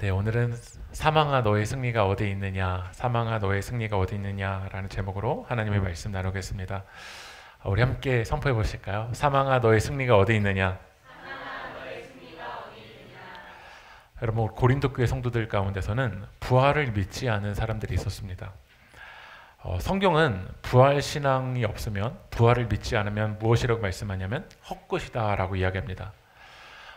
네, 오늘은 사망아 너의 승리가 어디 있느냐, 사망아 너의 승리가 어디 있느냐라는 제목으로 하나님의 말씀 나누겠습니다. 우리 함께 선포해 보실까요? 사망아 너의 승리가 어디 있느냐. 여러분, 고린도 교회 성도들 가운데서는 부활을 믿지 않은 사람들이 있었습니다. 성경은 부활 신앙이 없으면, 부활을 믿지 않으면 무엇이라고 말씀하냐면 헛것이다 라고 이야기합니다.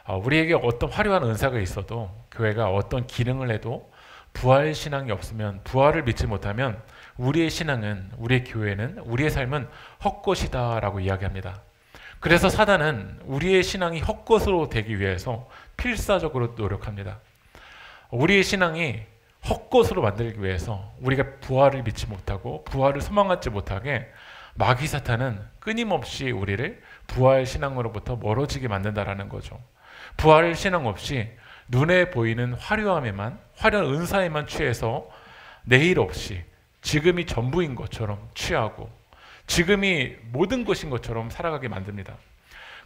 우리에게 어떤 화려한 은사가 있어도, 교회가 어떤 기능을 해도 부활 신앙이 없으면, 부활을 믿지 못하면 우리의 신앙은, 우리의 교회는, 우리의 삶은 헛것이다 라고 이야기합니다. 그래서 사단은 우리의 신앙이 헛것으로 되기 위해서 필사적으로 노력합니다. 우리의 신앙이 헛것으로 만들기 위해서, 우리가 부활을 믿지 못하고 부활을 소망하지 못하게 마귀 사탄은 끊임없이 우리를 부활 신앙으로부터 멀어지게 만든다라는 거죠. 부활 신앙 없이 눈에 보이는 화려함에만, 화려한 은사에만 취해서 내일 없이 지금이 전부인 것처럼 취하고 지금이 모든 것인 것처럼 살아가게 만듭니다.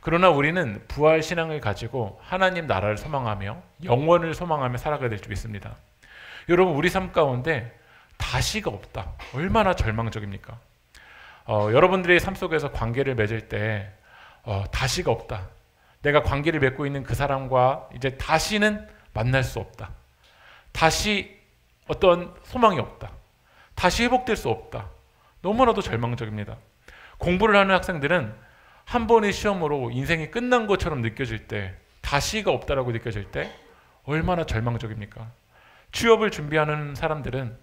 그러나 우리는 부활 신앙을 가지고 하나님 나라를 소망하며 영원을 소망하며 살아가야 될 줄 믿습니다. 여러분, 우리 삶 가운데 다시가 없다. 얼마나 절망적입니까? 여러분들의 삶 속에서 관계를 맺을 때 다시가 없다. 내가 관계를 맺고 있는 그 사람과 이제 다시는 만날 수 없다. 다시 어떤 소망이 없다. 다시 회복될 수 없다. 너무나도 절망적입니다. 공부를 하는 학생들은 한 번의 시험으로 인생이 끝난 것처럼 느껴질 때, 다시가 없다라고 느껴질 때 얼마나 절망적입니까? 취업을 준비하는 사람들은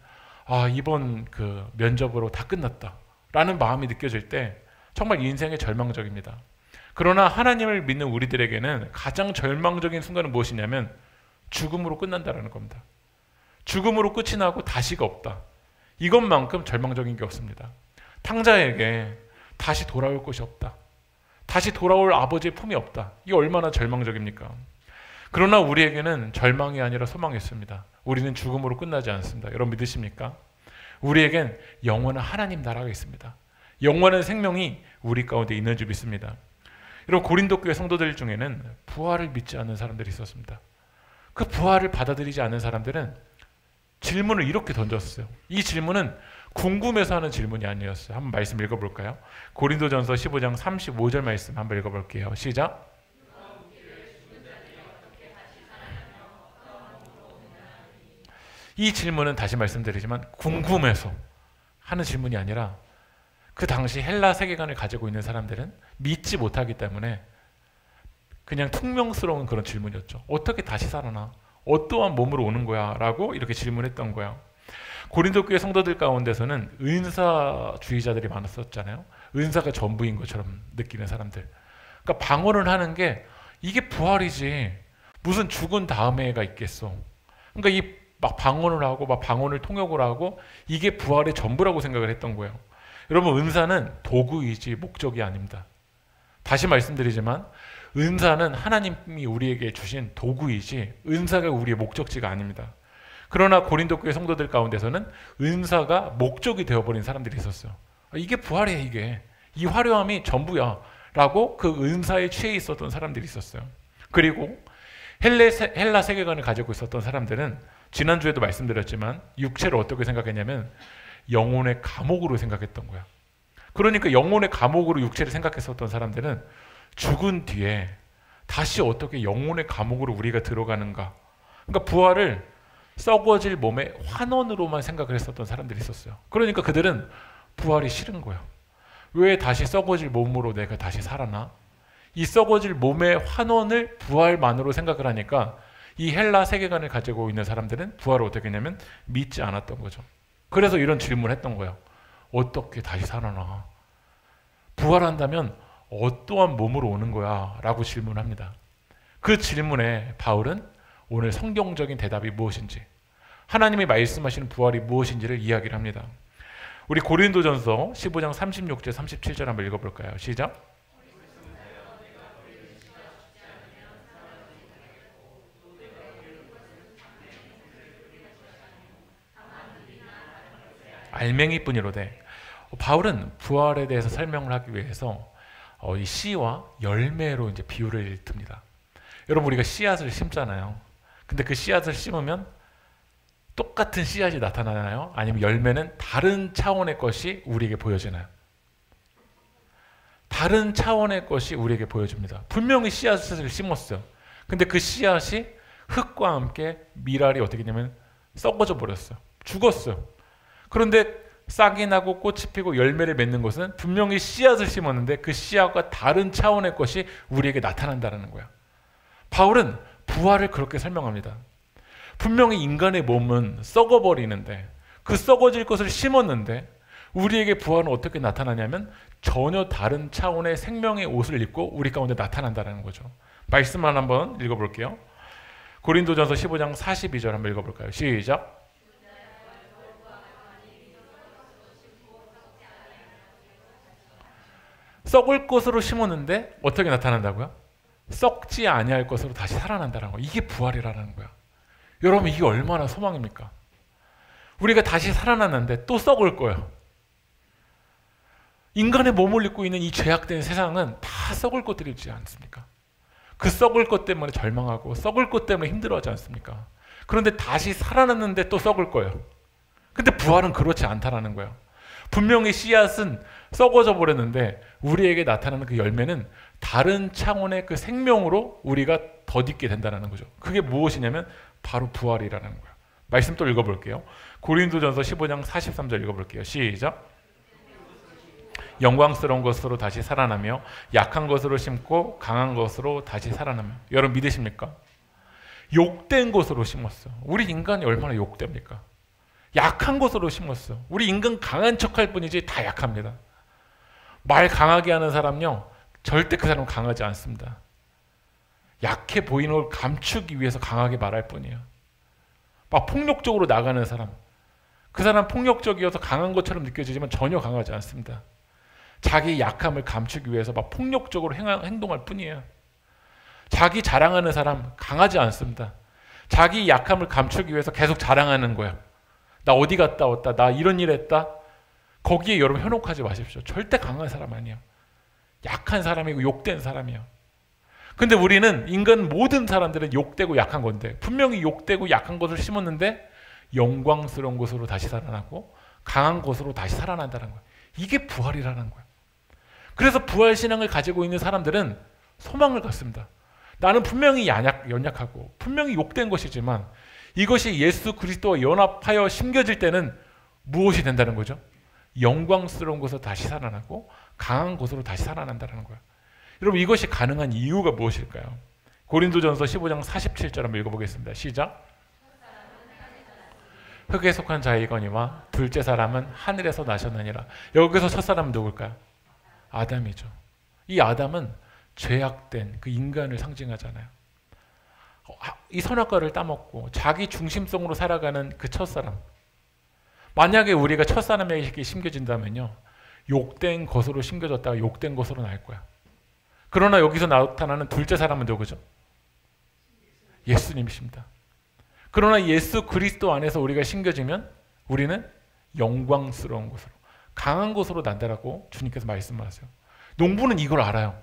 이번 그 면접으로 다 끝났다 라는 마음이 느껴질 때 정말 인생이 절망적입니다. 그러나 하나님을 믿는 우리들에게는 가장 절망적인 순간은 무엇이냐면 죽음으로 끝난다라는 겁니다. 죽음으로 끝이 나고 다시가 없다. 이것만큼 절망적인 게 없습니다. 탕자에게 다시 돌아올 것이 없다. 다시 돌아올 아버지의 품이 없다. 이게 얼마나 절망적입니까? 그러나 우리에게는 절망이 아니라 소망이 있습니다. 우리는 죽음으로 끝나지 않습니다. 여러분 믿으십니까? 우리에겐 영원한 하나님 나라가 있습니다. 영원한 생명이 우리 가운데 있는 줄 믿습니다. 여러분, 고린도 교회 성도들 중에는 부활을 믿지 않는 사람들이 있었습니다. 그 부활을 받아들이지 않는 사람들은 질문을 이렇게 던졌어요. 이 질문은 궁금해서 하는 질문이 아니었어요. 한번 말씀 읽어볼까요? 고린도전서 15장 35절 말씀 한번 읽어볼게요. 시작. 이 질문은 다시 말씀드리지만 궁금해서 하는 질문이 아니라, 그 당시 헬라 세계관을 가지고 있는 사람들은 믿지 못하기 때문에 그냥 퉁명스러운 그런 질문이었죠. 어떻게 다시 살아나? 어떠한 몸으로 오는 거야? 라고 이렇게 질문했던 거야. 고린도 교회 성도들 가운데서는 은사주의자들이 많았었잖아요. 은사가 전부인 것처럼 느끼는 사람들. 그러니까 방언을 하는 게 이게 부활이지, 무슨 죽은 다음에가 있겠어. 그러니까 이 막 방언을 하고 막 방언을 통역을 하고 이게 부활의 전부라고 생각을 했던 거예요. 여러분, 은사는 도구이지 목적이 아닙니다. 다시 말씀드리지만 은사는 하나님이 우리에게 주신 도구이지 은사가 우리의 목적지가 아닙니다. 그러나 고린도 교회 성도들 가운데서는 은사가 목적이 되어버린 사람들이 있었어요. 이게 부활이야, 이게. 이 화려함이 전부야 라고 그 은사에 취해 있었던 사람들이 있었어요. 그리고 헬라 세계관을 가지고 있었던 사람들은 지난주에도 말씀드렸지만 육체를 어떻게 생각했냐면 영혼의 감옥으로 생각했던 거야. 그러니까 영혼의 감옥으로 육체를 생각했었던 사람들은 죽은 뒤에 다시 어떻게 영혼의 감옥으로 우리가 들어가는가. 그러니까 부활을 썩어질 몸의 환원으로만 생각을 했었던 사람들이 있었어요. 그러니까 그들은 부활이 싫은 거야. 왜 다시 썩어질 몸으로 내가 다시 살아나? 이 썩어질 몸의 환원을 부활만으로 생각을 하니까 이 헬라 세계관을 가지고 있는 사람들은 부활을 어떻게 했냐면 믿지 않았던 거죠. 그래서 이런 질문을 했던 거예요. 어떻게 다시 살아나? 부활한다면 어떠한 몸으로 오는 거야? 라고 질문합니다. 그 질문에 바울은 오늘 성경적인 대답이 무엇인지, 하나님이 말씀하시는 부활이 무엇인지를 이야기를 합니다. 우리 고린도전서 15장 36절 37절 한번 읽어볼까요? 시작. 알맹이뿐이로되. 바울은 부활에 대해서 설명을 하기 위해서 이 씨와 열매로 이제 비유를 듭니다. 여러분, 우리가 씨앗을 심잖아요. 근데 그 씨앗을 심으면 똑같은 씨앗이 나타나나요? 아니면 열매는 다른 차원의 것이 우리에게 보여지나요? 다른 차원의 것이 우리에게 보여집니다. 분명히 씨앗을 심었어요. 근데 그 씨앗이 흙과 함께 미랄이 어떻게 되냐면 썩어져 버렸어요. 죽었어요. 그런데 싹이 나고 꽃이 피고 열매를 맺는 것은 분명히 씨앗을 심었는데 그 씨앗과 다른 차원의 것이 우리에게 나타난다는 거야. 바울은 부활을 그렇게 설명합니다. 분명히 인간의 몸은 썩어버리는데 그 썩어질 것을 심었는데 우리에게 부활은 어떻게 나타나냐면 전혀 다른 차원의 생명의 옷을 입고 우리 가운데 나타난다는 거죠. 말씀만 한번 읽어볼게요. 고린도전서 15장 42절 한번 읽어볼까요? 시작. 썩을 것으로 심었는데 어떻게 나타난다고요? 썩지 아니할 것으로 다시 살아난다는 거예요. 이게 부활이라는 거야. 여러분 이게 얼마나 소망입니까? 우리가 다시 살아났는데 또 썩을 거예요. 인간의 몸을 입고 있는 이 죄악된 세상은 다 썩을 것들이지 않습니까? 그 썩을 것 때문에 절망하고 썩을 것 때문에 힘들어하지 않습니까? 그런데 다시 살아났는데 또 썩을 거예요. 근데 부활은 그렇지 않다라는 거예요. 분명히 씨앗은 썩어져 버렸는데 우리에게 나타나는 그 열매는 다른 차원의 그 생명으로 우리가 덧입게 된다는 거죠. 그게 무엇이냐면 바로 부활이라는 거예요. 말씀 또 읽어볼게요. 고린도전서 15장 43절 읽어볼게요. 시작. 영광스러운 것으로 다시 살아나며 약한 것으로 심고 강한 것으로 다시 살아나며. 여러분 믿으십니까? 욕된 것으로 심었어. 우리 인간이 얼마나 욕됩니까? 약한 것으로 심었어. 우리 인간 강한 척할 뿐이지 다 약합니다. 말 강하게 하는 사람요 절대 그 사람은 강하지 않습니다. 약해 보이는 걸 감추기 위해서 강하게 말할 뿐이에요. 막 폭력적으로 나가는 사람, 그 사람 폭력적이어서 강한 것처럼 느껴지지만 전혀 강하지 않습니다. 자기 약함을 감추기 위해서 막 폭력적으로 행동할 뿐이에요. 자기 자랑하는 사람 강하지 않습니다. 자기 약함을 감추기 위해서 계속 자랑하는 거예요. 나 어디 갔다 왔다, 나 이런 일 했다. 거기에 여러분 현혹하지 마십시오. 절대 강한 사람 아니에요. 약한 사람이고 욕된 사람이에요. 근데 우리는 인간 모든 사람들은 욕되고 약한 건데 분명히 욕되고 약한 것을 심었는데 영광스러운 것으로 다시 살아나고 강한 것으로 다시 살아난다는 거예요. 이게 부활이라는 거예요. 그래서 부활신앙을 가지고 있는 사람들은 소망을 갖습니다. 나는 분명히 연약하고 분명히 욕된 것이지만 이것이 예수 그리스도와 연합하여 심겨질 때는 무엇이 된다는 거죠? 영광스러운 것으로 다시 살아나고 강한 것으로 다시 살아난다는 거예요. 여러분 이것이 가능한 이유가 무엇일까요? 고린도전서 15장 47절 한번 읽어보겠습니다. 시작. 흙에 속한 자이거니와 둘째 사람은 하늘에서 나셨느니라. 여기서 첫 사람은 누굴까요? 아담이죠. 이 아담은 죄악된 그 인간을 상징하잖아요. 이 선악과를 따먹고 자기 중심성으로 살아가는 그 첫사람. 만약에 우리가 첫사람에게 심겨진다면요 욕된 것으로 심겨졌다가 욕된 것으로 날 거야. 그러나 여기서 나타나는 둘째 사람은 누구죠? 예수님이십니다. 그러나 예수 그리스도 안에서 우리가 심겨지면 우리는 영광스러운 것으로 강한 것으로 난다라고 주님께서 말씀하세요. 농부는 이걸 알아요.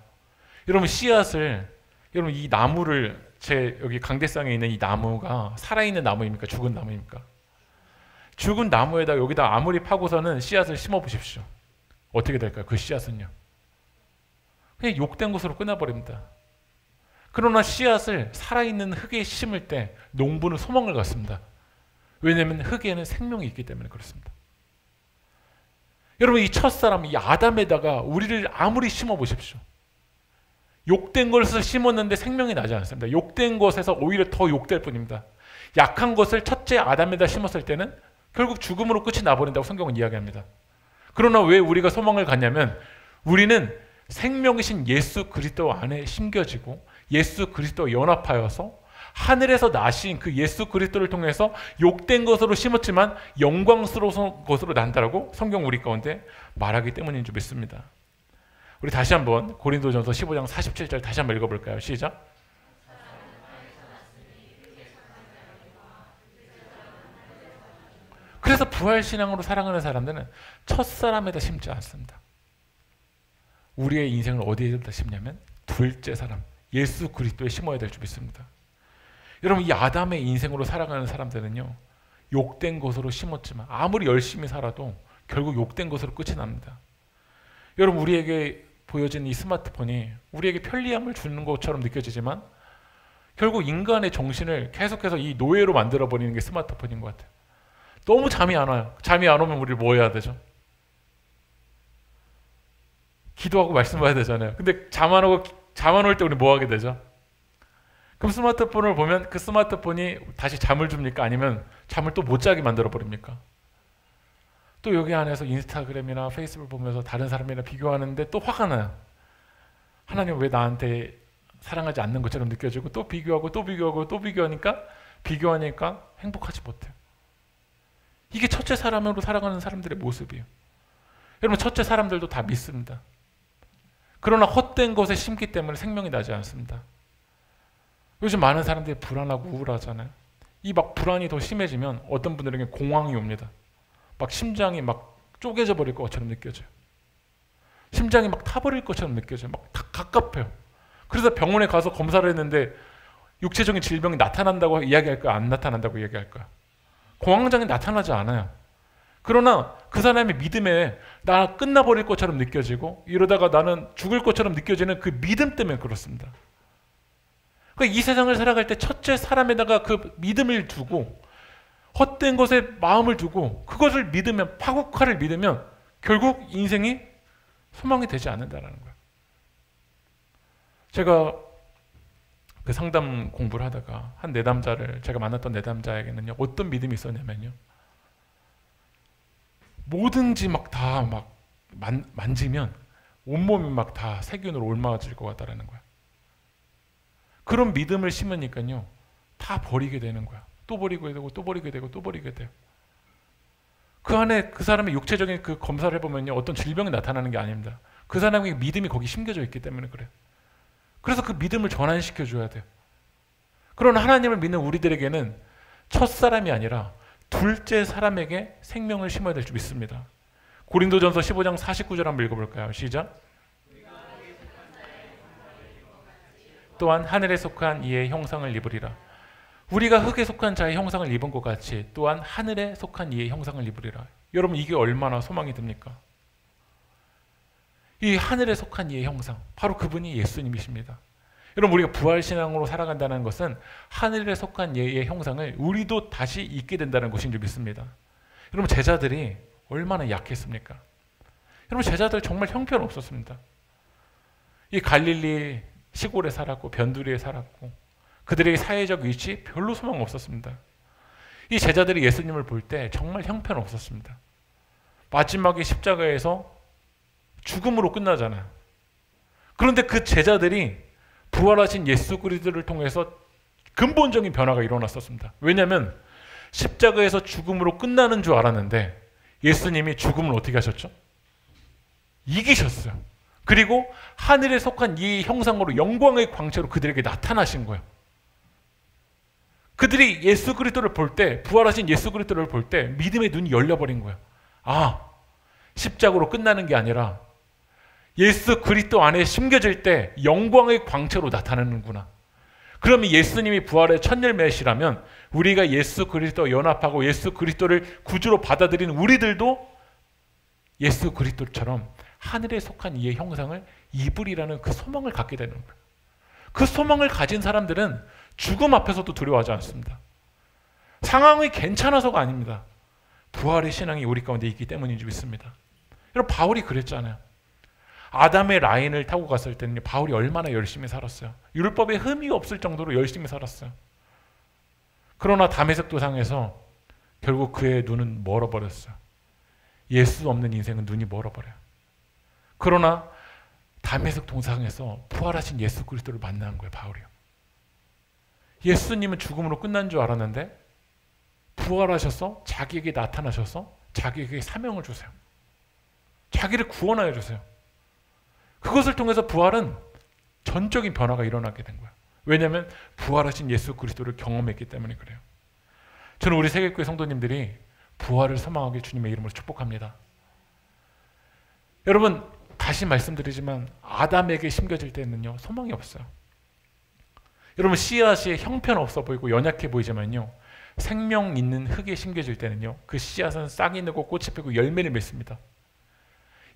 여러분 씨앗을 여러분 이 나무를 제 여기 강대상에 있는 이 나무가 살아있는 나무입니까? 죽은 나무입니까? 죽은 나무에다 여기다 아무리 파고서는 씨앗을 심어 보십시오. 어떻게 될까요? 그 씨앗은요. 그냥 욕된 것으로 끝나버립니다. 그러나 씨앗을 살아있는 흙에 심을 때 농부는 소망을 갖습니다. 왜냐하면 흙에는 생명이 있기 때문에 그렇습니다. 여러분 이 첫사람 이 아담에다가 우리를 아무리 심어 보십시오. 욕된 것을 심었는데 생명이 나지 않습니다. 욕된 것에서 오히려 더 욕될 뿐입니다. 약한 것을 첫째 아담에다 심었을 때는 결국 죽음으로 끝이 나버린다고 성경은 이야기합니다. 그러나 왜 우리가 소망을 갖냐면 우리는 생명이신 예수 그리스도 안에 심겨지고 예수 그리스도와 연합하여서 하늘에서 나신 그 예수 그리스도를 통해서 욕된 것으로 심었지만 영광스러운 것으로 난다라고 성경 우리 가운데 말하기 때문인 줄 믿습니다. 우리 다시 한번 고린도전서 15장 47절 다시 한번 읽어볼까요? 시작. 그래서 부활신앙으로 살아가는 사람들은 첫사람에다 심지 않습니다. 우리의 인생을 어디에다 심냐면 둘째 사람 예수 그리스도에 심어야 될 줄 믿습니다. 여러분, 이 아담의 인생으로 살아가는 사람들은요, 욕된 것으로 심었지만 아무리 열심히 살아도 결국 욕된 것으로 끝이 납니다. 여러분, 우리에게 보여진 이 스마트폰이 우리에게 편리함을 주는 것처럼 느껴지지만 결국 인간의 정신을 계속해서 이 노예로 만들어버리는 게 스마트폰인 것 같아요. 너무 잠이 안 와요. 잠이 안 오면 우리 뭐 해야 되죠? 기도하고 말씀 봐야 되잖아요. 근데 잠 안 올 때 우리 뭐 하게 되죠? 그럼 스마트폰을 보면 그 스마트폰이 다시 잠을 줍니까? 아니면 잠을 또 못 자게 만들어 버립니까? 또 여기 안에서 인스타그램이나 페이스북을 보면서 다른 사람이랑 비교하는데 또 화가 나요. 하나님 왜 나한테 사랑하지 않는 것처럼 느껴지고, 또 비교하고 또 비교하고 또 비교하니까 행복하지 못해요. 이게 첫째 사람으로 살아가는 사람들의 모습이에요. 여러분, 첫째 사람들도 다 믿습니다. 그러나 헛된 것에 심기 때문에 생명이 나지 않습니다. 요즘 많은 사람들이 불안하고 우울하잖아요. 이 막 불안이 더 심해지면 어떤 분들에게 공황이 옵니다. 막 심장이 막 쪼개져 버릴 것처럼 느껴져요. 심장이 막 타버릴 것처럼 느껴져요. 막 갑갑해요. 그래서 병원에 가서 검사를 했는데 육체적인 질병이 나타난다고 이야기할까요? 안 나타난다고 이야기할까요? 공황장애 나타나지 않아요. 그러나 그 사람의 믿음에 나 끝나버릴 것처럼 느껴지고 이러다가 나는 죽을 것처럼 느껴지는 그 믿음 때문에 그렇습니다. 그러니까 이 세상을 살아갈 때 첫째 사람에다가 그 믿음을 두고 헛된 것에 마음을 두고 그것을 믿으면, 파국화를 믿으면 결국 인생이 소망이 되지 않는다는 거예요. 제가 그 상담 공부를 하다가 한 내담자를, 제가 만났던 내담자에게는요, 어떤 믿음이 있었냐면요, 뭐든지 막 다 막 만지면 온몸이 막 다 세균으로 옮아질 것 같다라는 거야. 그런 믿음을 심으니까요, 다 버리게 되는 거야. 또 버리게 되고 또 버리게 되고 또 버리게 돼요. 그 안에 그 사람의 육체적인 그 검사를 해보면요, 어떤 질병이 나타나는 게 아닙니다. 그 사람의 믿음이 거기 심겨져 있기 때문에 그래요. 그래서 그 믿음을 전환시켜 줘야 돼요. 그러나 하나님을 믿는 우리들에게는 첫 사람이 아니라 둘째 사람에게 생명을 심어야 될 줄 믿습니다. 고린도전서 15장 49절 한번 읽어볼까요? 시작. 또한 하늘에 속한 이의 형상을 입으리라. 우리가 흙에 속한 자의 형상을 입은 것 같이 또한 하늘에 속한 이의 형상을 입으리라. 여러분, 이게 얼마나 소망이 듭니까? 이 하늘에 속한 이의 형상, 바로 그분이 예수님이십니다. 여러분, 우리가 부활신앙으로 살아간다는 것은 하늘에 속한 이의 형상을 우리도 다시 잊게 된다는 것인 줄 믿습니다. 여러분, 제자들이 얼마나 약했습니까? 여러분, 제자들 정말 형편없었습니다. 이 갈릴리 시골에 살았고 변두리에 살았고 그들의 사회적 위치 별로 소망 없었습니다. 이 제자들이 예수님을 볼 때 정말 형편없었습니다. 마지막에 십자가에서 죽음으로 끝나잖아요. 그런데 그 제자들이 부활하신 예수 그리스도를 통해서 근본적인 변화가 일어났었습니다. 왜냐하면 십자가에서 죽음으로 끝나는 줄 알았는데 예수님이 죽음을 어떻게 하셨죠? 이기셨어요. 그리고 하늘에 속한 이 형상으로 영광의 광채로 그들에게 나타나신 거예요. 그들이 예수 그리스도를 볼 때, 부활하신 예수 그리스도를 볼 때 믿음의 눈이 열려버린 거예요. 아, 십자가로 끝나는 게 아니라 예수 그리스도 안에 심겨질 때 영광의 광채로 나타나는구나. 그러면 예수님이 부활의 첫 열매시라면 우리가 예수 그리스도 연합하고 예수 그리스도를 구주로 받아들이는 우리들도 예수 그리스도처럼 하늘에 속한 이의 형상을 입으리라는 그 소망을 갖게 되는 거예요. 그 소망을 가진 사람들은 죽음 앞에서도 두려워하지 않습니다. 상황이 괜찮아서가 아닙니다. 부활의 신앙이 우리 가운데 있기 때문인 줄 믿습니다. 여러분, 바울이 그랬잖아요. 아담의 라인을 타고 갔을 때는 바울이 얼마나 열심히 살았어요. 율법에 흠이 없을 정도로 열심히 살았어요. 그러나 다메섹 도상에서 결국 그의 눈은 멀어버렸어요. 예수 없는 인생은 눈이 멀어버려요. 그러나 다메섹 도상에서 부활하신 예수 그리스도를 만난 거예요, 바울이요. 예수님은 죽음으로 끝난 줄 알았는데 부활하셔서 자기에게 나타나셔서 자기에게 사명을 주세요. 자기를 구원하여 주세요. 그것을 통해서 부활은 전적인 변화가 일어나게 된 거예요. 왜냐하면 부활하신 예수 그리스도를 경험했기 때문에 그래요. 저는 우리 세계교회 성도님들이 부활을 소망하게 주님의 이름으로 축복합니다. 여러분, 다시 말씀드리지만 아담에게 심겨질 때는요, 소망이 없어요. 여러분 씨앗이 형편없어 보이고 연약해 보이지만요, 생명 있는 흙에 심겨질 때는요, 그 씨앗은 싹이 나고 꽃이 피고 열매를 맺습니다.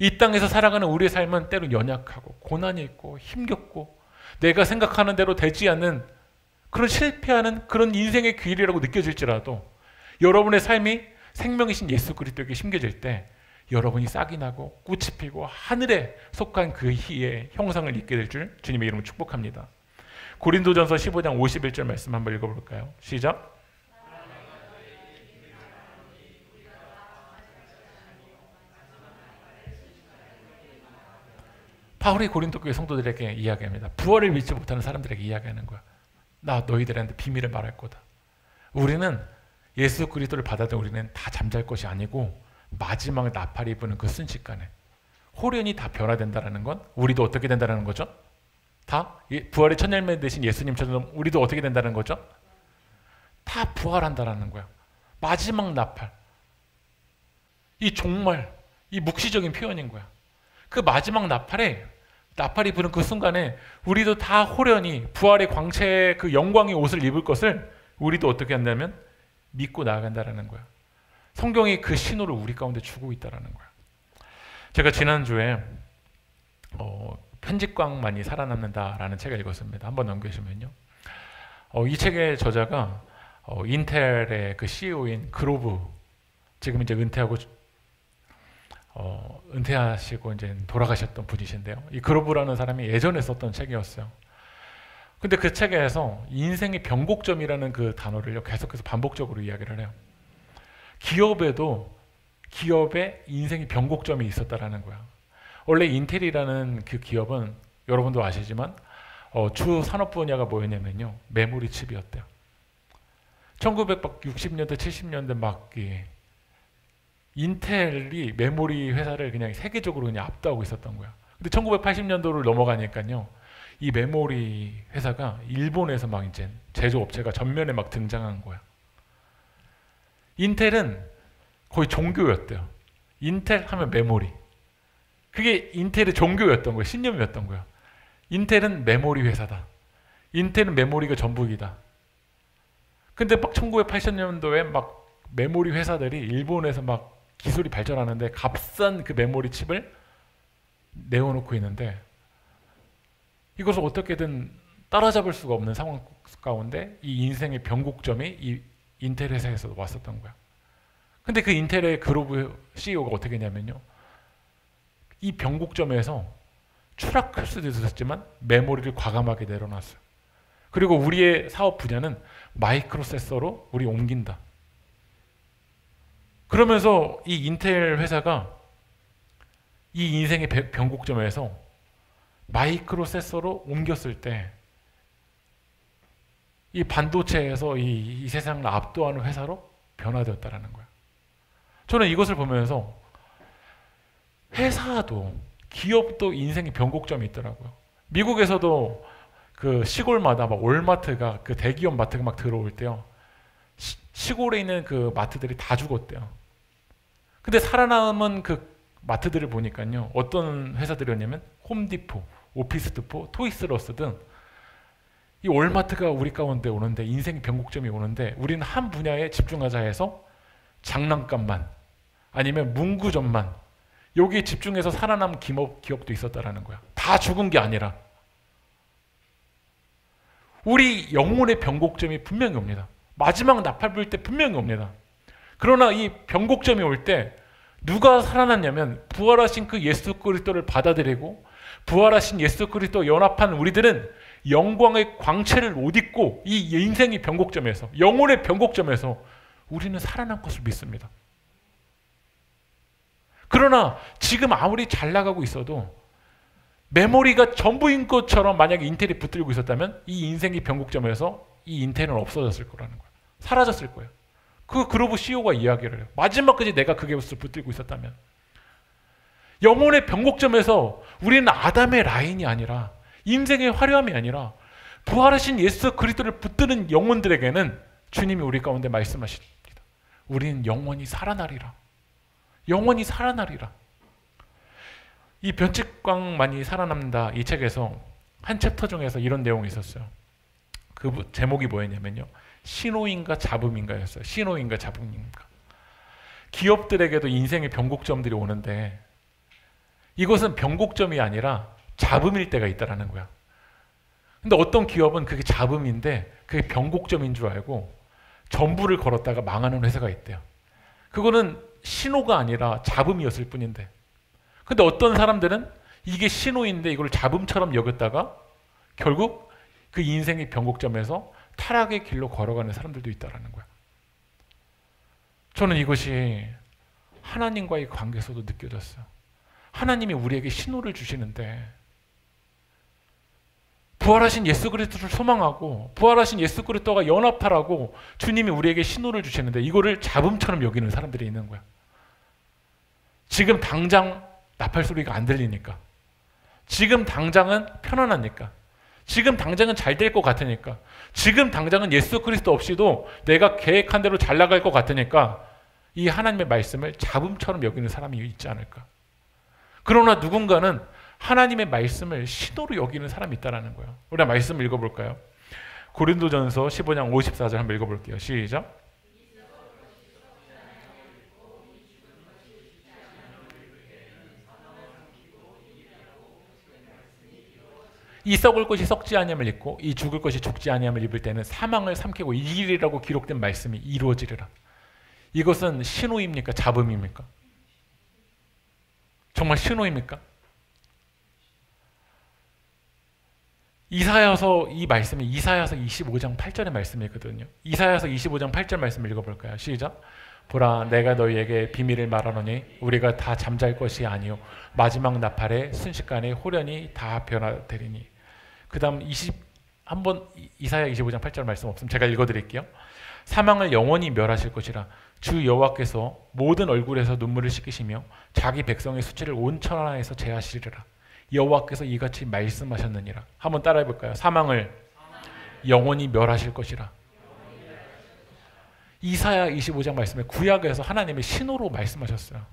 이 땅에서 살아가는 우리의 삶은 때로 연약하고 고난이 있고 힘겹고 내가 생각하는 대로 되지 않는 그런 실패하는 그런 인생의 길이라고 느껴질지라도 여러분의 삶이 생명이신 예수 그리스도에게 심겨질 때 여러분이 싹이 나고 꽃이 피고 하늘에 속한 그 희의 형상을 입게 될 줄 주님의 이름으로 축복합니다. 고린도전서 15장 51절 말씀 한번 읽어볼까요? 시작. 바울이 고린도 교회 성도들에게 이야기합니다. 부활을 믿지 못하는 사람들에게 이야기하는 거야. 나 너희들한테 비밀을 말할 거다. 우리는 예수 그리스도를 받아들인 우리는 다 잠잘 것이 아니고 마지막 나팔이 부는 그 순식간에 호련히 다 변화된다는 건 우리도 어떻게 된다는 거죠? 다 부활의 첫 열매 되신 예수님처럼 우리도 어떻게 된다는 거죠? 다 부활한다는 거야. 마지막 나팔. 이 정말 이 묵시적인 표현인 거야. 그 마지막 나팔이 부는 그 순간에 우리도 다 호련히 부활의 광채의 그 영광의 옷을 입을 것을 우리도 어떻게 한다면 믿고 나아간다는 거야. 성경이 그 신호를 우리 가운데 주고 있다는 거야. 제가 지난주에 편집광만이 살아남는다라는 책을 읽었습니다. 한번 넘겨주시면요. 이 책의 저자가 인텔의 그 CEO인 그로브, 지금 이제 은퇴하시고 이제 돌아가셨던 분이신데요. 이 그로브라는 사람이 예전에 썼던 책이었어요. 근데 그 책에서 인생의 변곡점이라는 그 단어를 계속해서 반복적으로 이야기를 해요. 기업의 인생의 변곡점이 있었다라는 거야. 원래 인텔이라는 그 기업은 여러분도 아시지만 주 산업 분야가 뭐였냐면요, 메모리 칩이었대요. 1960년대 70년대 막 인텔이 메모리 회사를 그냥 세계적으로 그냥 압도하고 있었던 거야. 근데 1980년도를 넘어가니까요, 이 메모리 회사가 일본에서 막 이제 제조업체가 전면에 막 등장한 거야. 인텔은 거의 종교였대요. 인텔 하면 메모리. 그게 인텔의 종교였던 거예요. 신념이었던 거예요. 인텔은 메모리 회사다. 인텔은 메모리가 전부이다. 근데 막 1980년도에 막 메모리 회사들이 일본에서 막 기술이 발전하는데 값싼 그 메모리 칩을 내어놓고 있는데 이것을 어떻게든 따라잡을 수가 없는 상황 가운데 이 인생의 변곡점이 이 인텔 회사에서 왔었던 거야. 근데 그 인텔의 그로브 CEO가 어떻게 했냐면요, 이 변곡점에서 추락할 수도 있었지만 메모리를 과감하게 내려놨어요. 그리고 우리의 사업 분야는 마이크로세서로 우리 옮긴다. 그러면서 이 인텔 회사가 이 인생의 변곡점에서 마이크로세서로 옮겼을 때 이 반도체에서 이 세상을 압도하는 회사로 변화되었다는 거야. 저는 이것을 보면서 회사도 기업도 인생의 변곡점이 있더라고요. 미국에서도 그 시골마다 막 월마트가 그 대기업 마트가 막 들어올 때요, 시골에 있는 그 마트들이 다 죽었대요. 근데 살아남은 그 마트들을 보니까요, 어떤 회사들이었냐면 홈디포, 오피스디포, 토이스러스 등 이 월마트가 우리 가운데 오는데, 인생의 변곡점이 오는데 우리는 한 분야에 집중하자 해서 장난감만 아니면 문구점만 여기에 집중해서 살아남은 기업도 있었다라는 거야. 다 죽은 게 아니라 우리 영혼의 변곡점이 분명히 옵니다. 마지막 나팔 불 때 분명히 옵니다. 그러나 이 변곡점이 올 때 누가 살아났냐면 부활하신 그 예수 그리스도를 받아들이고 부활하신 예수 그리스도 연합한 우리들은 영광의 광채를 옷 입고 이 인생의 변곡점에서, 영혼의 변곡점에서 우리는 살아난 것을 믿습니다. 그러나 지금 아무리 잘 나가고 있어도 메모리가 전부인 것처럼 만약에 인텔이 붙들고 있었다면 이 인생의 변곡점에서 이 인텔은 없어졌을 거라는 거예요. 사라졌을 거예요. 그 그로브 CEO가 이야기를 해요. 마지막까지 내가 그게 붙들고 있었다면. 영혼의 변곡점에서 우리는 아담의 라인이 아니라, 인생의 화려함이 아니라 부활하신 예수 그리스도를 붙드는 영혼들에게는 주님이 우리 가운데 말씀하십니다. 우리는 영원히 살아나리라. 영원히 살아나리라. 이 변칙광만이 살아남는다, 이 책에서 한 챕터 중에서 이런 내용이 있었어요. 그 제목이 뭐였냐면요. 신호인가 잡음인가였어요. 신호인가 잡음인가. 기업들에게도 인생의 변곡점들이 오는데 이것은 변곡점이 아니라 잡음일 때가 있다라는 거야. 근데 어떤 기업은 그게 잡음인데 그게 변곡점인 줄 알고 전부를 걸었다가 망하는 회사가 있대요. 그거는 신호가 아니라 잡음이었을 뿐인데. 근데 어떤 사람들은 이게 신호인데 이걸 잡음처럼 여겼다가 결국 그 인생의 변곡점에서 타락의 길로 걸어가는 사람들도 있다라는 거야. 저는 이것이 하나님과의 관계에서도 느껴졌어요. 하나님이 우리에게 신호를 주시는데 부활하신 예수 그리스도를 소망하고 부활하신 예수 그리스도가 연합하라고 주님이 우리에게 신호를 주시는데 이거를 잡음처럼 여기는 사람들이 있는 거야. 지금 당장 나팔 소리가 안 들리니까, 지금 당장은 편안하니까, 지금 당장은 잘 될 것 같으니까, 지금 당장은 예수 그리스도 없이도 내가 계획한 대로 잘 나갈 것 같으니까 이 하나님의 말씀을 잡음처럼 여기는 사람이 있지 않을까. 그러나 누군가는 하나님의 말씀을 신호로 여기는 사람이 있다는 거예요. 우리가 말씀 읽어볼까요? 고린도전서 15장 54절 한번 읽어볼게요. 시작. 이 썩을 것이 썩지 아니함을 입고 이 죽을 것이 죽지 아니함을 입을 때는 사망을 삼키고 이기리라고 기록된 말씀이 이루어지리라. 이것은 신호입니까? 잡음입니까? 정말 신호입니까? 이사야서 이 말씀이 이사야서 25장 8절의 말씀이거든요. 이사야서 25장 8절 말씀을 읽어볼까요? 시작. 보라, 내가 너희에게 비밀을 말하노니 우리가 다 잠잘 것이 아니요 마지막 나팔에 순식간에 호련히 다 변화되리니. 그 다음 한번 이사야 25장 8절 말씀 없으면 제가 읽어드릴게요. 사망을 영원히 멸하실 것이라. 주 여호와께서 모든 얼굴에서 눈물을 씻기시며 자기 백성의 수치를 온 천하에서 제하시리라. 여호와께서 이같이 말씀하셨느니라. 한번 따라해 볼까요? 사망을 영원히 멸하실 것이라. 이사야 25장 말씀에 구약에서 하나님의 신호로 말씀하셨어요.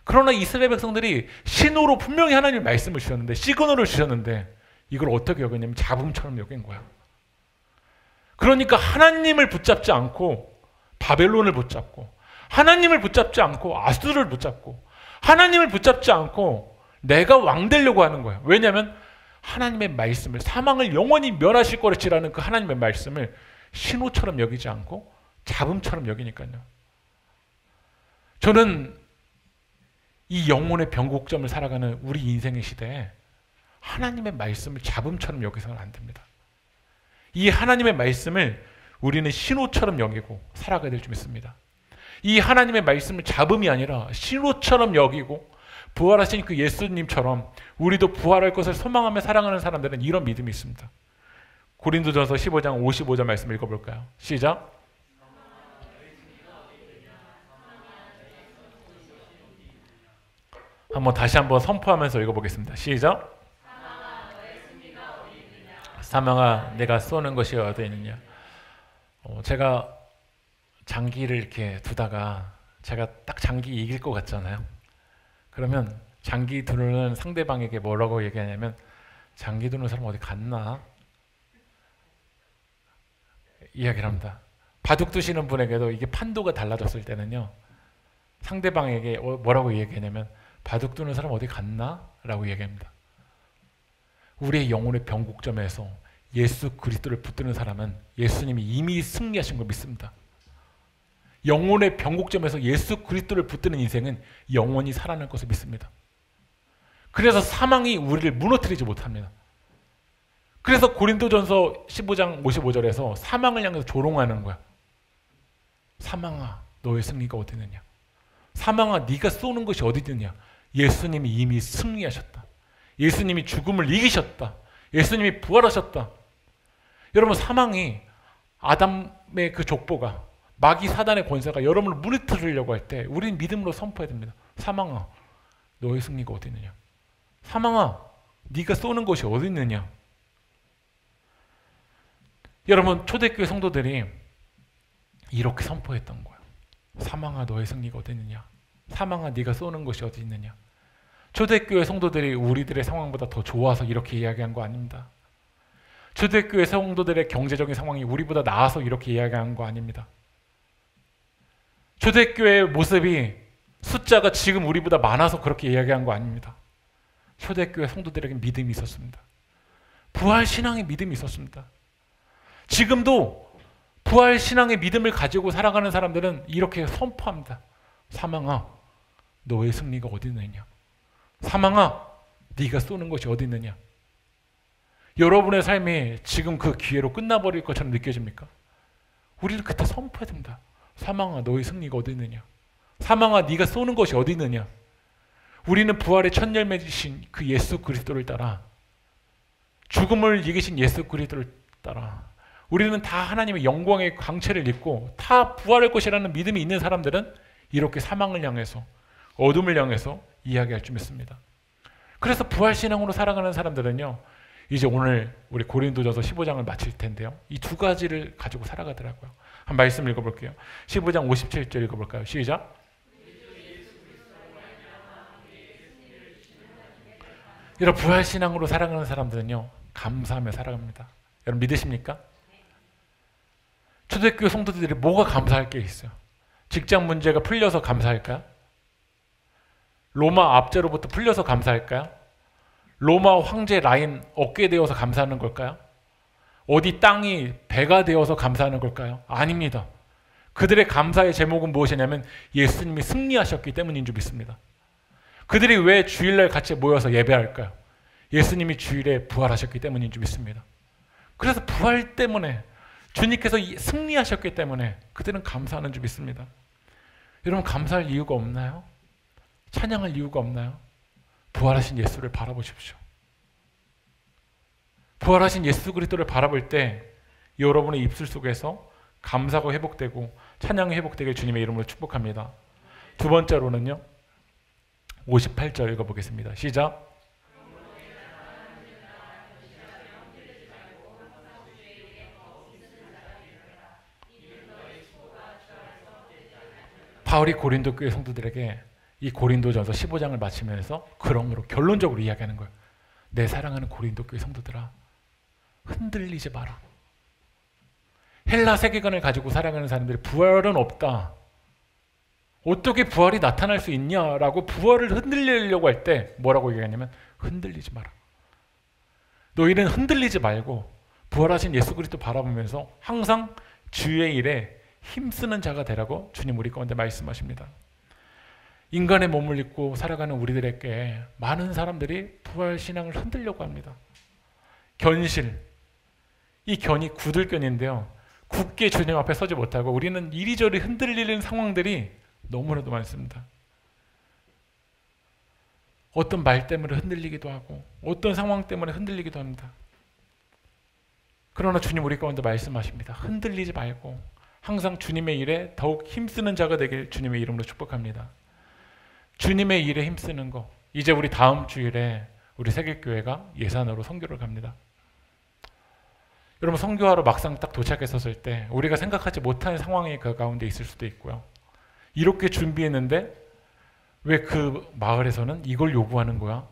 그러나 이스라엘 백성들이 신호로 분명히 하나님의 말씀을 주셨는데, 시그널을 주셨는데 이걸 어떻게 여겼냐면 잡음처럼 여긴 거야. 그러니까 하나님을 붙잡지 않고 바벨론을 붙잡고, 하나님을 붙잡지 않고 아수르를 붙잡고, 하나님을 붙잡지 않고 내가 왕 되려고 하는 거야. 왜냐하면 하나님의 말씀을, 사망을 영원히 멸하실 것이라는 그 하나님의 말씀을 신호처럼 여기지 않고 잡음처럼 여기니까요. 저는 이 영혼의 변곡점을 살아가는 우리 인생의 시대에 하나님의 말씀을 잡음처럼 여기서는 안 됩니다. 이 하나님의 말씀을 우리는 신호처럼 여기고 살아가야 될 줄 믿습니다. 이 하나님의 말씀을 잡음이 아니라 신호처럼 여기고 부활하신 그 예수님처럼 우리도 부활할 것을 소망하며 사랑하는 사람들은 이런 믿음이 있습니다. 고린도전서 15장 55절 말씀 읽어볼까요? 시작. 다시 한번 선포하면서 읽어보겠습니다. 시작. 사망아, 내가 쏘는 것이 어디 있느냐. 제가 장기를 이렇게 두다가 제가 딱 장기 이길 것 같잖아요. 그러면 장기 두는 상대방에게 뭐라고 얘기하냐면, 장기 두는 사람 어디 갔나? 이야기를 합니다. 바둑 두시는 분에게도 이게 판도가 달라졌을 때는요, 상대방에게 뭐라고 얘기하냐면, 바둑 두는 사람 어디 갔나? 라고 얘기합니다. 우리의 영혼의 변곡점에서 예수 그리스도를 붙드는 사람은 예수님이 이미 승리하신 걸 믿습니다. 영혼의 변곡점에서 예수 그리스도를 붙드는 인생은 영원히 살아날 것을 믿습니다. 그래서 사망이 우리를 무너뜨리지 못합니다. 그래서 고린도전서 15장 55절에서 사망을 향해서 조롱하는 거야. 사망아, 너의 승리가 어디 있느냐? 사망아, 네가 쏘는 것이 어디 있느냐? 예수님이 이미 승리하셨다. 예수님이 죽음을 이기셨다. 예수님이 부활하셨다. 여러분, 사망이, 아담의 그 족보가, 마귀 사단의 권세가 여러분을 무너뜨리려고 할 때 우리는 믿음으로 선포해야 됩니다. 사망아, 너의 승리가 어디 있느냐? 사망아, 네가 쏘는 것이 어디 있느냐? 여러분, 초대교회 성도들이 이렇게 선포했던 거예요. 사망아, 너의 승리가 어디 있느냐? 사망아, 네가 쏘는 것이 어디 있느냐? 초대교회 성도들이 우리들의 상황보다 더 좋아서 이렇게 이야기한 거 아닙니다. 초대교회 성도들의 경제적인 상황이 우리보다 나아서 이렇게 이야기한 거 아닙니다. 초대교회의 모습이 숫자가 지금 우리보다 많아서 그렇게 이야기한 거 아닙니다. 초대교회 성도들에게 믿음이 있었습니다. 부활신앙의 믿음이 있었습니다. 지금도 부활신앙의 믿음을 가지고 살아가는 사람들은 이렇게 선포합니다. 사망아, 너의 승리가 어디 있느냐? 사망아, 네가 쏘는 것이 어디 있느냐? 여러분의 삶이 지금 그 기회로 끝나버릴 것처럼 느껴집니까? 우리는 그때 선포해야 됩니다. 사망아, 너의 승리가 어디 있느냐? 사망아, 네가 쏘는 것이 어디 있느냐? 우리는 부활의 첫 열매이신 그 예수 그리스도를 따라, 죽음을 이기신 예수 그리스도를 따라, 우리는 다 하나님의 영광의 광채를 입고 다 부활할 것이라는 믿음이 있는 사람들은 이렇게 사망을 향해서, 어둠을 향해서 이야기할 줄 믿습니다. 그래서 부활신앙으로 살아가는 사람들은요, 이제 오늘 우리 고린도전서 15장을 마칠 텐데요, 이 두 가지를 가지고 살아가더라고요. 한 말씀 읽어볼게요. 15장 57절 읽어볼까요? 시작. 이런 부활신앙으로 살아가는 사람들은요, 감사하며 살아갑니다. 여러분 믿으십니까? 초대교회 성도들이 뭐가 감사할 게 있어요? 직장 문제가 풀려서 감사할까요? 로마 압제로부터 풀려서 감사할까요? 로마 황제 라인 얻게 되어서 감사하는 걸까요? 어디 땅이 배가 되어서 감사하는 걸까요? 아닙니다. 그들의 감사의 제목은 무엇이냐면 예수님이 승리하셨기 때문인 줄 믿습니다. 그들이 왜 주일날 같이 모여서 예배할까요? 예수님이 주일에 부활하셨기 때문인 줄 믿습니다. 그래서 부활 때문에, 주님께서 승리하셨기 때문에 그들은 감사하는 줄 믿습니다. 여러분 감사할 이유가 없나요? 찬양할 이유가 없나요? 부활하신 예수를 바라보십시오. 부활하신 예수 그리스도를 바라볼 때 여러분의 입술 속에서 감사가 회복되고 찬양이 회복되길 주님의 이름으로 축복합니다. 두 번째로는요, 58절 읽어보겠습니다. 시작. 바울이 고린도 교회 성도들에게 이 고린도전서 15장을 마치면서 그러므로 결론적으로 이야기하는 거예요. 내 사랑하는 고린도 교회 성도들아, 흔들리지 마라. 헬라 세계관을 가지고 살아가는 사람들이 부활은 없다, 어떻게 부활이 나타날 수 있냐라고 부활을 흔들리려고 할 때 뭐라고 얘기하냐면 흔들리지 마라. 너희는 흔들리지 말고 부활하신 예수 그리스도 바라보면서 항상 주의 일에 힘쓰는 자가 되라고 주님 우리 가운데 말씀하십니다. 인간의 몸을 입고 살아가는 우리들에게 많은 사람들이 부활신앙을 흔들려고 합니다. 견실, 이 견이 굳을견인데요, 굳게 주님 앞에 서지 못하고 우리는 이리저리 흔들리는 상황들이 너무나도 많습니다. 어떤 말 때문에 흔들리기도 하고 어떤 상황 때문에 흔들리기도 합니다. 그러나 주님 우리 가운데 말씀하십니다. 흔들리지 말고 항상 주님의 일에 더욱 힘쓰는 자가 되길 주님의 이름으로 축복합니다. 주님의 일에 힘쓰는 거, 이제 우리 다음 주일에 우리 세계교회가 예산으로 선교를 갑니다. 여러분 선교하러 막상 딱 도착했었을 때 우리가 생각하지 못한 상황이 그 가운데 있을 수도 있고요. 이렇게 준비했는데 왜 그 마을에서는 이걸 요구하는 거야?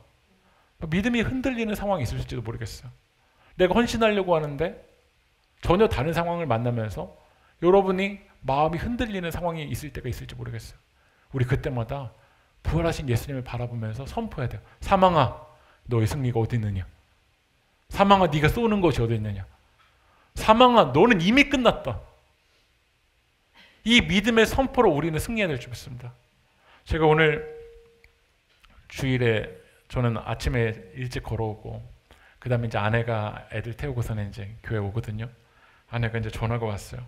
믿음이 흔들리는 상황이 있을지도 모르겠어요. 내가 헌신하려고 하는데 전혀 다른 상황을 만나면서 여러분이 마음이 흔들리는 상황이 있을 때가 있을지 모르겠어요. 우리 그때마다 부활하신 예수님을 바라보면서 선포해야 돼요. 사망아, 너의 승리가 어디 있느냐? 사망아, 네가 쏘는 것이 어디 있느냐? 사망아, 너는 이미 끝났다. 이 믿음의 선포로 우리는 승리해야 될 줄 믿습니다. 제가 오늘 주일에 저는 아침에 일찍 걸어오고 그 다음에 이제 아내가 애들 태우고서는 이제 교회 오거든요. 아내가 이제 전화가 왔어요.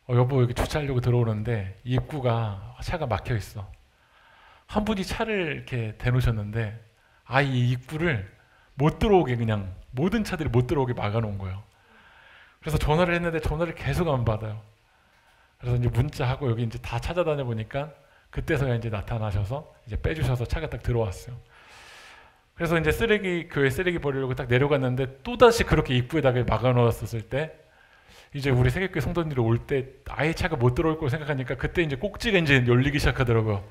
여보 여기 주차하려고 들어오는데 입구가 차가 막혀 있어. 한 분이 차를 이렇게 대놓으셨는데 이 입구를 못 들어오게, 그냥 모든 차들이 못 들어오게 막아놓은 거예요. 그래서 전화를 했는데 전화를 계속 안 받아요. 그래서 이제 문자하고 여기 이제 다 찾아다녀 보니까 그때서야 이제 나타나셔서 이제 빼주셔서 차가 딱 들어왔어요. 그래서 이제 교회 쓰레기 버리려고 딱 내려갔는데 또다시 그렇게 입구에다가 막아놓았었을 때 이제 우리 세계교회 성도님들이 올 때 아예 차가 못 들어올 걸 생각하니까 그때 이제 꼭지가 이제 열리기 시작하더라고요.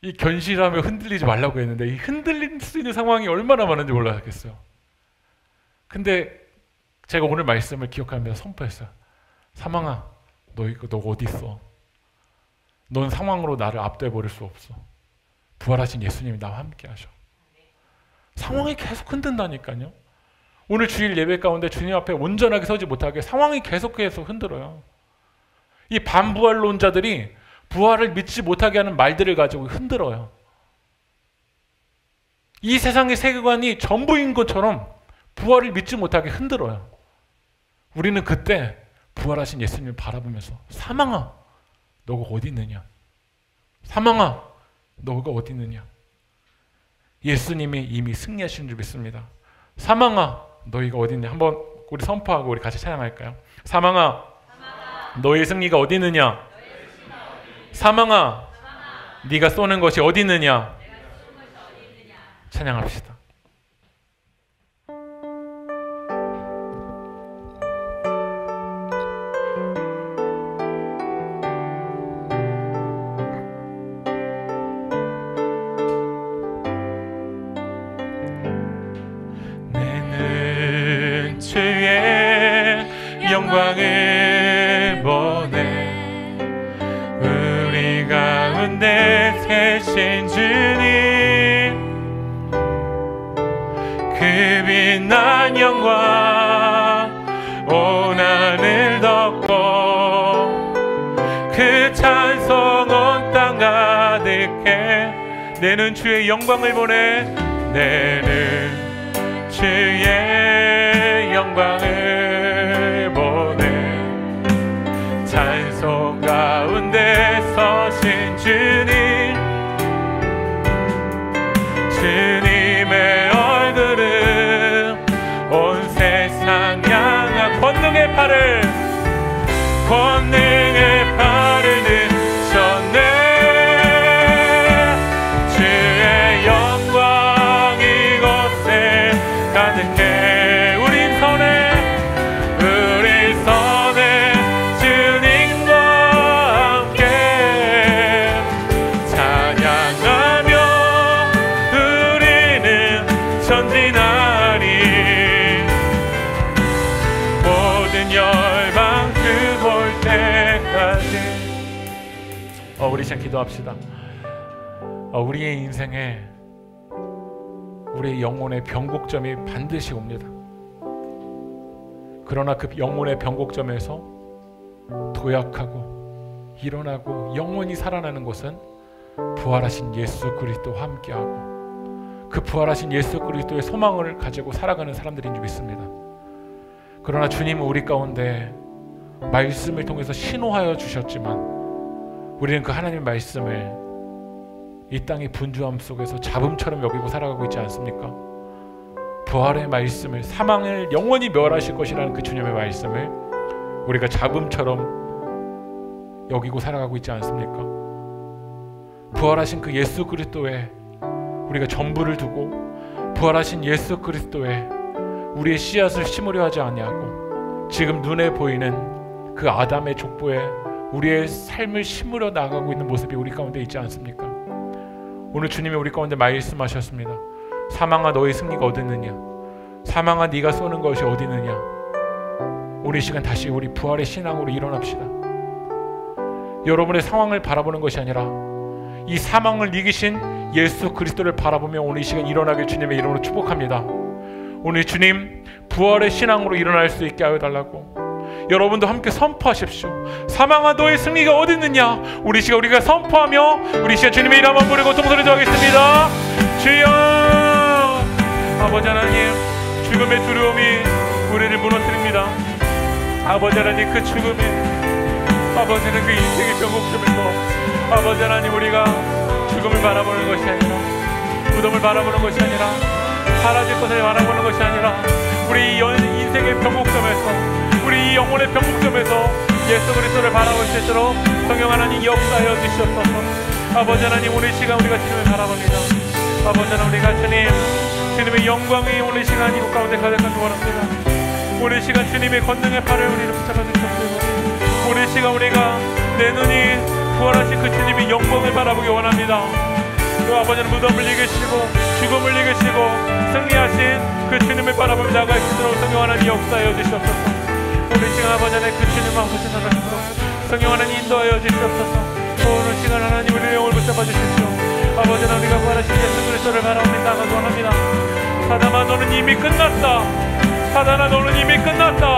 이 견실하며 흔들리지 말라고 했는데 이 흔들릴 수 있는 상황이 얼마나 많은지 몰랐겠어요. 근데 제가 오늘 말씀을 기억하면서 선포했어요. 사망아, 너 어디 있어? 넌 상황으로 나를 압도해 버릴 수 없어. 부활하신 예수님이 나와 함께 하셔. 상황이 계속 흔든다니까요. 오늘 주일 예배 가운데 주님 앞에 온전하게 서지 못하게 상황이 계속해서 흔들어요. 이 반부활론자들이 부활을 믿지 못하게 하는 말들을 가지고 흔들어요. 이 세상의 세계관이 전부인 것처럼 부활을 믿지 못하게 흔들어요. 우리는 그때 부활하신 예수님을 바라보면서 사망아, 너가 어디 있느냐? 사망아, 너가 어디 있느냐? 예수님이 이미 승리하신 줄 믿습니다. 사망아, 너희가 어디 있느냐? 한번 우리 선포하고 우리 같이 찬양할까요? 사망아, 너의 승리가 어디 있느냐? 사망아, 네가 쏘는 것이 어디 있느냐? 찬양합시다. 내는 주의 영광을 보내 우리 가운데 계신 주님 그 빛난 영광 온 하늘 덮고 그 찬송 온 땅 가득해 내는 주의 영광을 보내 내는 주의 영광을 보내 찬송 가운데 서신 주님 주님의 얼굴은 온 세상 향한 권능의 팔을 드셨네 주의 영광 이곳에 가득해 우리 손에 주님과 함께 찬양하며 우리는 전진하리 모든 열방 그 볼 때까지 우리 시간 기도합시다. 우리의 인생에 우리의 영혼의 변곡점이 반드시 옵니다. 그러나 그 영혼의 변곡점에서 도약하고 일어나고 영원히 살아나는 것은 부활하신 예수 그리스도와 함께하고 그 부활하신 예수 그리스도의 소망을 가지고 살아가는 사람들인 줄 믿습니다. 그러나 주님은 우리 가운데 말씀을 통해서 신호하여 주셨지만 우리는 그 하나님의 말씀을 이 땅의 분주함 속에서 잡음처럼 여기고 살아가고 있지 않습니까? 부활의 말씀을 사망을 영원히 멸하실 것이라는 그 주님의 말씀을 우리가 잡음처럼 여기고 살아가고 있지 않습니까? 부활하신 그 예수 그리스도에 우리가 전부를 두고 부활하신 예수 그리스도에 우리의 씨앗을 심으려 하지 아니하고 지금 눈에 보이는 그 아담의 족보에 우리의 삶을 심으려 나가고 있는 모습이 우리 가운데 있지 않습니까? 오늘 주님이 우리 가운데 말씀하셨습니다. 사망아 너의 승리가 어디 있느냐? 사망아 네가 쏘는 것이 어디 있느냐? 오늘 이 시간 다시 우리 부활의 신앙으로 일어납시다. 여러분의 상황을 바라보는 것이 아니라 이 사망을 이기신 예수 그리스도를 바라보며 오늘 이 시간 일어나길 주님의 이름으로 축복합니다. 오늘 주님 부활의 신앙으로 일어날 수 있게 하여 달라고 여러분도 함께 선포하십시오. 사망아 너의 승리가 어디 있느냐? 우리 시간 우리가 선포하며 우리 시간 주님의 이름 한번 부르고 동소리 하겠습니다. 주여 아버지 하나님 죽음의 두려움이 우리를 무너뜨립니다. 아버지 하나님 그 죽음에 아버지는 그 인생의 변곡점에서 아버지 하나님 우리가 죽음을 바라보는 것이 아니라 무덤을 바라보는 것이 아니라 사라질 것을 바라보는 것이 아니라 우리 인생의 변곡점에서 우리 영혼의 변곡점에서 예수 그리스도를 바라볼 수 있도록 성령 하나님 역사하여 주시옵소서. 아버지 하나님 오늘 시간 우리가 주님을 바라봅니다. 아버지 하나님 우리가 주님의 영광이 오늘 시간 이곳 가운데 가득한 줄 원합니다. 오늘 시간 주님의 권능의 팔을 우리를 붙잡아 주시옵소서. 오늘 시간 우리가 내 눈이 부활하신 그 주님의 영광을 바라보기 원합니다. 그 아버지는 무덤을 이기시고 죽음을 이기시고 승리하신 그 주님을 바라보며 나아갈 수 있도록 성령 하나님 역사하여 주시옵소서. 오늘 시간 아버지 안에 그 주님 아버지 나가시도록 성령 하나님 인도하여 주시옵소서. 오늘 시간 하나님 우리의 영을 붙잡아 주십시오. 아버지 하나님 우리가 구하신 예수 그리스도를 바라옵니다. 원합니다. 사단아 너는 이미 끝났다. 사단아 너는 이미 끝났다.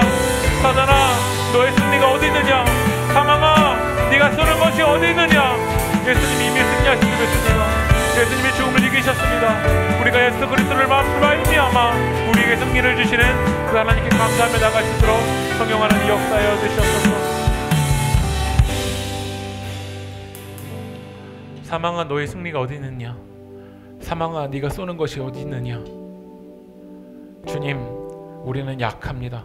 사단아 너의 승리가 어디 있느냐. 사망아 네가 쏘는 것이 어디 있느냐. 예수님이 이미 승리하신 줄 믿습니다. 예수님이 죽음을 이기셨습니다. 우리가 예수 그리스도를 말미암아 우리에게 승리를 주시는 그 하나님께 감사하며 나갈 수 있도록 성령 하나님 역사하여 주시옵소서. 사망아 너의 승리가 어디 있느냐. 사망아 네가 쏘는 것이 어디 있느냐. 주님 우리는 약합니다.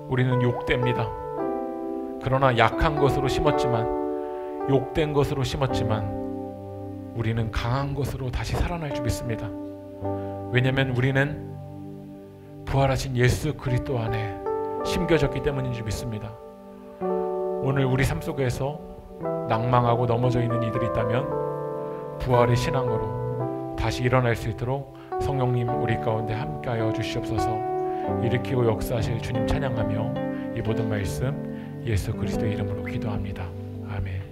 우리는 욕됩니다. 그러나 약한 것으로 심었지만 욕된 것으로 심었지만 우리는 강한 것으로 다시 살아날 줄 믿습니다. 왜냐하면 우리는 부활하신 예수 그리스도 안에 심겨졌기 때문인 줄 믿습니다. 오늘 우리 삶 속에서 낭망하고 넘어져 있는 이들이 있다면 부활의 신앙으로 다시 일어날 수 있도록 성령님 우리 가운데 함께하여 주시옵소서. 일으키고 역사하실 주님 찬양하며 이 모든 말씀 예수 그리스도의 이름으로 기도합니다. 아멘.